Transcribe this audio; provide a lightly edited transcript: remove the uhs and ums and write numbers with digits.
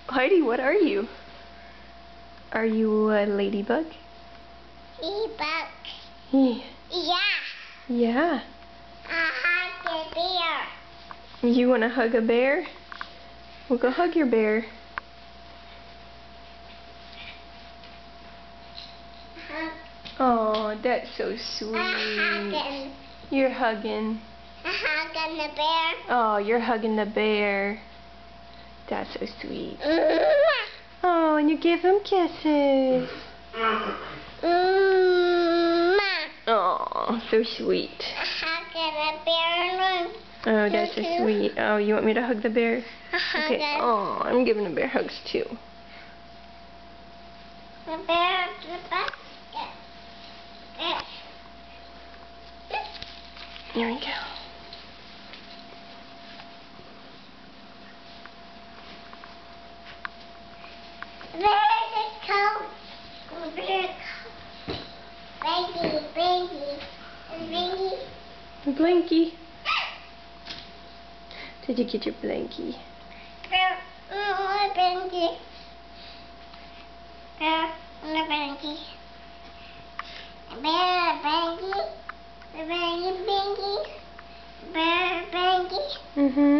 Heidi, what are you? Are you a ladybug? Ladybug. Yeah. Yeah. I hug a bear. You want to hug a bear? Well, go hug your bear. Oh, that's so sweet. You're hugging. I'm hugging the bear. Oh, you're hugging the bear. That's so sweet. Oh, and you give him kisses. Oh, so sweet. I'm hugging the bear. Oh, that's so sweet. Oh, you want me to hug the bear? Okay. Oh, I'm giving the bear hugs too. The bear, the basket. Here we go. Where's the coat? Blinky. Did you get your blankie? Blinky. Mm-hmm.